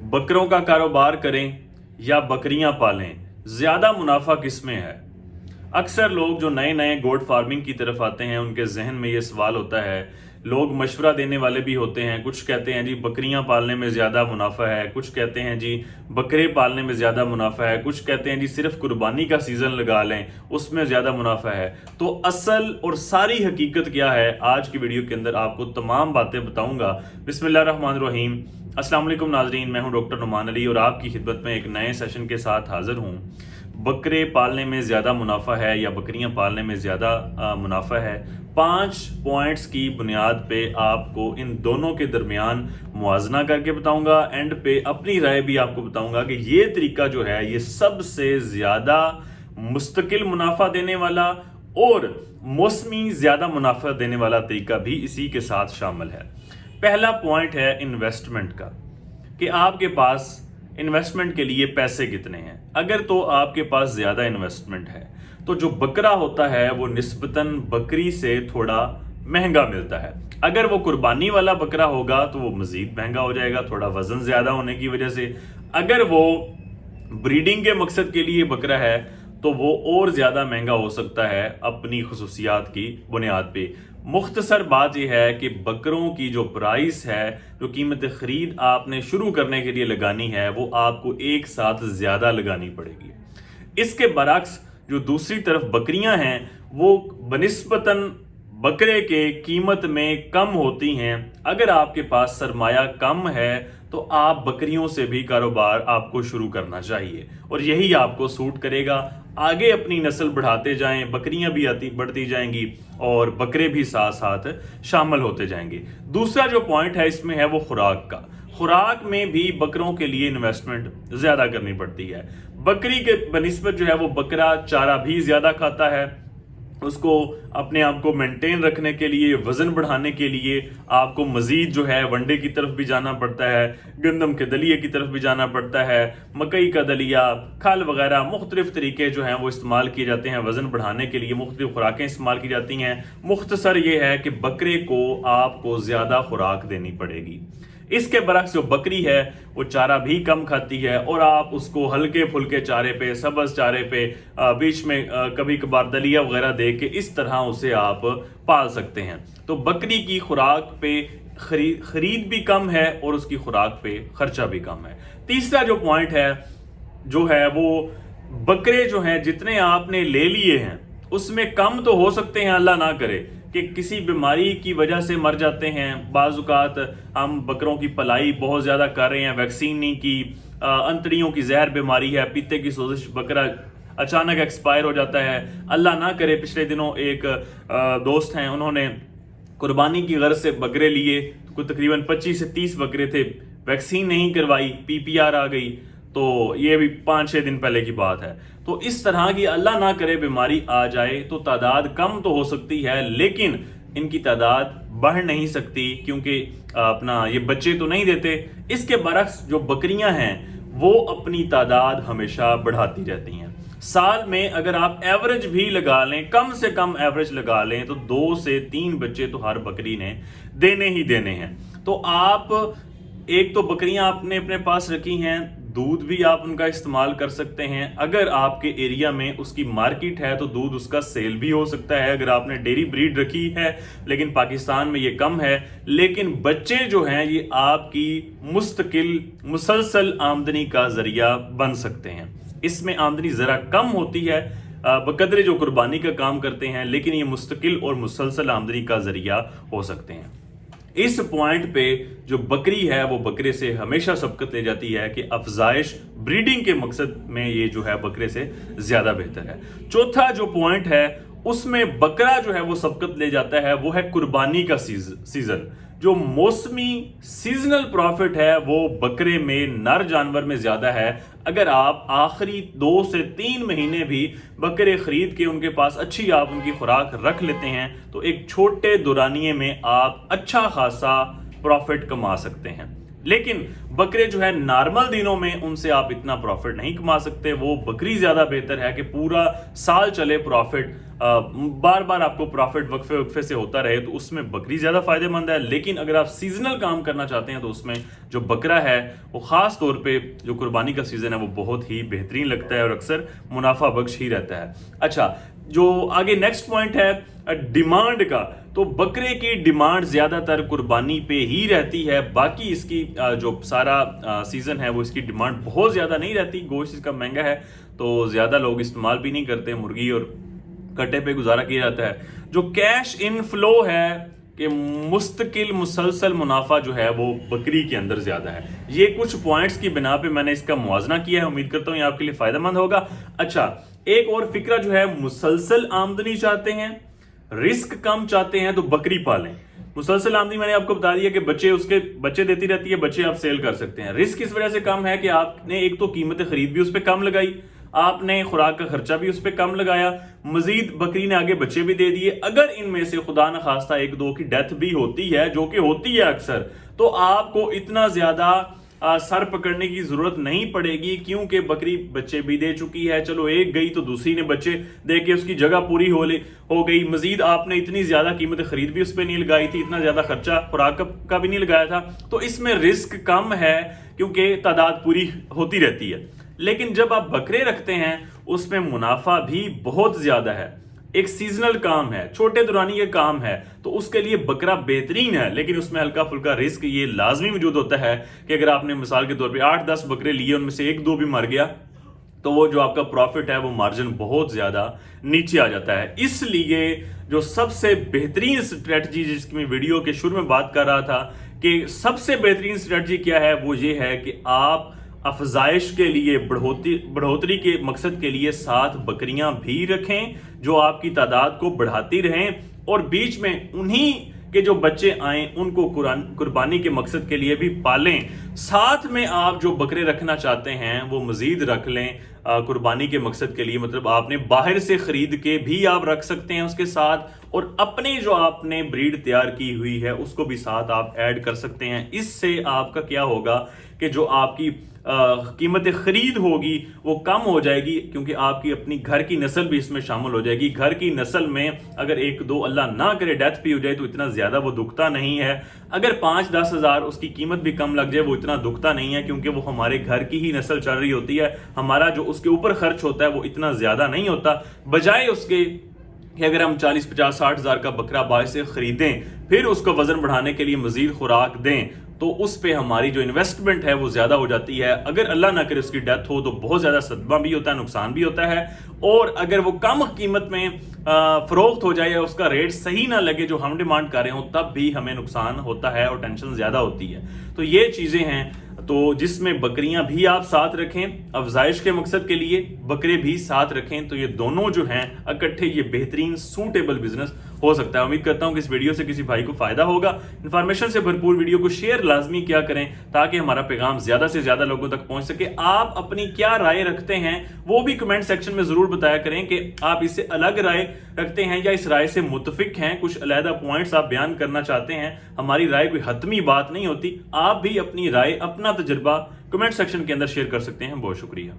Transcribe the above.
बकरों का कारोबार करें या बकरियां पालें, ज़्यादा मुनाफा किस में है। अक्सर लोग जो नए नए गोट फार्मिंग की तरफ आते हैं उनके जहन में ये सवाल होता है। लोग मशवरा देने वाले भी होते हैं, कुछ कहते हैं जी बकरियां पालने में ज़्यादा मुनाफा है, कुछ कहते हैं जी बकरे पालने में ज़्यादा मुनाफा है, कुछ कहते हैं जी सिर्फ कुर्बानी का सीज़न लगा लें उसमें ज़्यादा मुनाफा है। तो असल और सारी हकीकत क्या है, आज की वीडियो के अंदर आपको तमाम बातें बताऊंगा। बिस्मिल्लाहिर्रहमानिर्रहीम। अस्सलाम वालेकुम नाजरीन, मैं हूं डॉक्टर नुमान अली और आपकी खिदमत में एक नए सेशन के साथ हाजिर हूं। बकरे पालने में ज़्यादा मुनाफा है या बकरियां पालने में ज़्यादा मुनाफा है। 5 पॉइंट्स की बुनियाद पे आपको इन दोनों के दरमियान मुआजना करके बताऊंगा। एंड पे अपनी राय भी आपको बताऊंगा कि ये तरीका जो है ये सबसे ज़्यादा मुस्तकिल मुनाफा देने वाला और मौसमी ज़्यादा मुनाफा देने वाला तरीका भी इसी के साथ शामिल है। पहला पॉइंट है इन्वेस्टमेंट का, कि आपके पास इन्वेस्टमेंट के लिए पैसे कितने हैं। अगर तो आपके पास ज़्यादा इन्वेस्टमेंट है तो जो बकरा होता है वो निस्बतन बकरी से थोड़ा महंगा मिलता है। अगर वो कुर्बानी वाला बकरा होगा तो वो मज़ीद महंगा हो जाएगा, थोड़ा वज़न ज़्यादा होने की वजह से। अगर वो ब्रीडिंग के मकसद के लिए बकरा है तो वो और ज़्यादा महंगा हो सकता है अपनी खसूसियात की बुनियाद पे। मुख्तसर बात यह है कि बकरों की जो प्राइस है, जो कीमत ख़रीद आपने शुरू करने के लिए लगानी है, वो आपको एक साथ ज़्यादा लगानी पड़ेगी। इसके बरक्स जो दूसरी तरफ बकरियां हैं वो बनिस्बतन बकरे के कीमत में कम होती हैं। अगर आपके पास सरमाया कम है तो आप बकरियों से भी कारोबार आपको शुरू करना चाहिए और यही आपको सूट करेगा। आगे अपनी नस्ल बढ़ाते जाएं, बकरियां भी बढ़ती जाएंगी और बकरे भी साथ साथ शामिल होते जाएंगे। दूसरा जो पॉइंट है इसमें है वो खुराक का। खुराक में भी बकरों के लिए इन्वेस्टमेंट ज़्यादा करनी पड़ती है। बकरी के बनिस्बत जो है वो बकरा चारा भी ज़्यादा खाता है। उसको अपने आप को मेंटेन रखने के लिए, वज़न बढ़ाने के लिए आपको मज़ीद जो है वनडे की तरफ भी जाना पड़ता है, गंदम के दलिए की तरफ भी जाना पड़ता है, मकई का दलिया, खल वगैरह मुख्तलिफ तरीके जो हैं वो इस्तेमाल किए जाते हैं। वज़न बढ़ाने के लिए मुख्तलिफ खुराकें इस्तेमाल की जाती हैं। मुख्तसर ये है कि बकरे को आपको ज़्यादा खुराक देनी पड़ेगी। इसके बरक्स जो बकरी है वो चारा भी कम खाती है और आप उसको हल्के फुल्के चारे पे, सब्ज़ चारे पे, बीच में कभी कभार दलिया वगैरह दे के इस तरह उसे आप पाल सकते हैं। तो बकरी की खुराक पे खरीद भी कम है और उसकी खुराक पे खर्चा भी कम है। तीसरा जो पॉइंट है जो है वो बकरे जो हैं जितने आपने ले लिए हैं उसमें कम तो हो सकते हैं, अल्लाह ना करे कि किसी बीमारी की वजह से मर जाते हैं। बाज़-औक़ात हम बकरों की पलाई बहुत ज़्यादा कर रहे हैं, वैक्सीन नहीं की, अंतड़ियों की जहर बीमारी है, पीते की सोजिश, बकरा अचानक एक्सपायर हो जाता है, अल्लाह ना करे। पिछले दिनों एक दोस्त हैं, उन्होंने कुर्बानी की गर्ज से बकरे लिए, तो तकरीबन 25 से 30 बकरे थे, वैक्सीन नहीं करवाई, PPR आ गई। तो ये भी 5-6 दिन पहले की बात है। तो इस तरह की अल्लाह ना करे बीमारी आ जाए तो तादाद कम तो हो सकती है लेकिन इनकी तादाद बढ़ नहीं सकती क्योंकि अपना ये बच्चे तो नहीं देते। इसके बरक्स जो बकरियां हैं वो अपनी तादाद हमेशा बढ़ाती रहती हैं। साल में अगर आप एवरेज भी लगा लें, कम से कम एवरेज लगा लें, तो 2 से 3 बच्चे तो हर बकरी ने देने ही देने हैं। तो आप एक तो बकरियां आपने अपने पास रखी हैं, दूध भी आप उनका इस्तेमाल कर सकते हैं। अगर आपके एरिया में उसकी मार्केट है तो दूध उसका सेल भी हो सकता है। अगर आपने डेयरी ब्रीड रखी है, लेकिन पाकिस्तान में ये कम है, लेकिन बच्चे जो हैं ये आपकी मुस्तकिल मुसलसल आमदनी का जरिया बन सकते हैं। इसमें आमदनी ज़रा कम होती है बकदरे जो कुर्बानी का काम करते हैं, लेकिन ये मुस्तकिल और मुसलसल आमदनी का जरिया हो सकते हैं। इस पॉइंट पे जो बकरी है वो बकरे से हमेशा सबकत ले जाती है कि अफजाइश ब्रीडिंग के मकसद में ये जो है बकरे से ज़्यादा बेहतर है। चौथा जो पॉइंट है उसमें बकरा जो है वो सबकत ले जाता है वो है कुर्बानी का सीज़न। जो मौसमी सीजनल प्रॉफिट है वो बकरे में, नर जानवर में ज़्यादा है। अगर आप आखिरी 2 से 3 महीने भी बकरे खरीद के उनके पास अच्छी आप उनकी खुराक रख लेते हैं तो एक छोटे दुरानिये में आप अच्छा खासा प्रॉफिट कमा सकते हैं। लेकिन बकरे जो है नॉर्मल दिनों में उनसे आप इतना प्रॉफिट नहीं कमा सकते। वो बकरी ज्यादा बेहतर है कि पूरा साल चले प्रॉफिट, बार बार आपको प्रॉफिट वक्फे वक्फे से होता रहे, तो उसमें बकरी ज्यादा फायदेमंद है। लेकिन अगर आप सीजनल काम करना चाहते हैं तो उसमें जो बकरा है वो खास तौर पे जो कुर्बानी का सीजन है वो बहुत ही बेहतरीन लगता है और अक्सर मुनाफा बख्श ही रहता है। अच्छा, जो आगे नेक्स्ट पॉइंट है डिमांड का, तो बकरे की डिमांड ज्यादातर कुर्बानी पे ही रहती है। बाकी इसकी जो सारा सीजन है वो इसकी डिमांड बहुत ज्यादा नहीं रहती। गोश्त इसका महंगा है तो ज्यादा लोग इस्तेमाल भी नहीं करते, मुर्गी और कट्टे पे गुजारा किया जाता है। जो कैश इनफ्लो है कि मुस्तकिल मुसलसल मुनाफा जो है वो बकरी के अंदर ज्यादा है। ये कुछ पॉइंट्स की बिना पे मैंने इसका मुआवजा किया है, उम्मीद करता हूँ ये आपके लिए फायदेमंद होगा। अच्छा, एक और फिक्रा जो है, मुसलसल आमदनी चाहते हैं, रिस्क कम चाहते हैं तो बकरी पालें। मुसलसल आमदनी मैंने आपको बता दिया कि उसके बच्चे देती रहती है, बच्चे आप सेल कर सकते हैं। रिस्क इस वजह से कम है कि आपने एक तो कीमत खरीद भी उस पर कम लगाई, आपने खुराक का खर्चा भी उस पर कम लगाया, मजीद बकरी ने आगे बच्चे भी दे दिए। अगर इनमें से खुदा न खास्ता एक दो की डेथ भी होती है, जो कि होती है अक्सर, तो आपको इतना ज्यादा सर पकड़ने की जरूरत नहीं पड़ेगी, क्योंकि बकरी बच्चे भी दे चुकी है। चलो एक गई तो दूसरी ने बच्चे दे के उसकी जगह पूरी हो गई। मजीद आपने इतनी ज्यादा कीमत खरीद भी उस पर नहीं लगाई थी, इतना ज्यादा खर्चा खुराक का भी नहीं लगाया था, तो इसमें रिस्क कम है क्योंकि तादाद पूरी होती रहती है। लेकिन जब आप बकरे रखते हैं उसमें मुनाफा भी बहुत ज्यादा है, एक सीजनल काम है, छोटे दुरानी का काम है, तो उसके लिए बकरा बेहतरीन है। लेकिन उसमें हल्का फुल्का रिस्क ये लाजमी मौजूद होता है कि अगर आपने मिसाल के तौर पे 8-10 बकरे लिए, उनमें से 1-2 भी मर गया, तो वो जो आपका प्रॉफिट है वो मार्जिन बहुत ज्यादा नीचे आ जाता है। इसलिए जो सबसे बेहतरीन स्ट्रेटजी, जिसकी मैं वीडियो के शुरू में बात कर रहा था कि सबसे बेहतरीन स्ट्रेटजी क्या है, वो ये है कि आप अफजाइश के लिए, बढ़ोतरी के मकसद के लिए 7 बकरियां भी रखें जो आपकी तादाद को बढ़ाती रहें, और बीच में उन्हीं के जो बच्चे आए उनको कुर्बानी के मकसद के लिए भी पालें। साथ में आप जो बकरे रखना चाहते हैं वो मजीद रख लें कुर्बानी के मकसद के लिए। मतलब आपने बाहर से खरीद के भी आप रख सकते हैं उसके साथ, और अपनी जो आपने ब्रीड तैयार की हुई है उसको भी साथ आप ऐड कर सकते हैं। इससे आपका क्या होगा कि जो आपकी कीमत खरीद होगी वो कम हो जाएगी, क्योंकि आपकी अपनी घर की नस्ल भी इसमें शामिल हो जाएगी। घर की नस्ल में अगर 1-2 अल्लाह ना करे डेथ भी हो जाए तो इतना ज्यादा वो दुखता नहीं है। अगर 5-10 हज़ार उसकी कीमत भी कम लग जाए वो इतना दुखता नहीं है, क्योंकि वो हमारे घर की ही नस्ल चल रही होती है। हमारा जो उसके ऊपर खर्च होता है वो इतना ज्यादा नहीं होता, बजाय उसके कि अगर हम 40-50-60 हज़ार का बकरा बाहर से खरीदें, फिर उसको वजन बढ़ाने के लिए मजीद खुराक दें, तो उस पे हमारी जो इन्वेस्टमेंट है वो ज्यादा हो जाती है। अगर अल्लाह ना करे उसकी डेथ हो तो बहुत ज्यादा सदमा भी होता है, नुकसान भी होता है। और अगर वो कम कीमत में फरोख्त हो जाए या उसका रेट सही ना लगे जो हम डिमांड कर रहे हो, तब भी हमें नुकसान होता है और टेंशन ज्यादा होती है। तो ये चीजें हैं तो जिसमें बकरियां भी आप साथ रखें, अफजाइश के मकसद के लिए बकरे भी साथ रखें, तो ये दोनों जो हैं इकट्ठे ये बेहतरीन सूटेबल बिजनेस हो सकता है। उम्मीद करता हूं कि इस वीडियो से किसी भाई को फायदा होगा। इन्फॉर्मेशन से भरपूर वीडियो को शेयर लाजमी क्या करें ताकि हमारा पैगाम ज्यादा से ज्यादा लोगों तक पहुंच सके। आप अपनी क्या राय रखते हैं वो भी कमेंट सेक्शन में जरूर बताया करें कि आप इससे अलग राय रखते हैं या इस राय से मुतफिक हैं। कुछ अलहदा पॉइंट्स आप बयान करना चाहते हैं, हमारी राय कोई हतमी बात नहीं होती। आप भी अपनी राय, अपना तजुर्बा कमेंट सेक्शन के अंदर शेयर कर सकते हैं। बहुत शुक्रिया।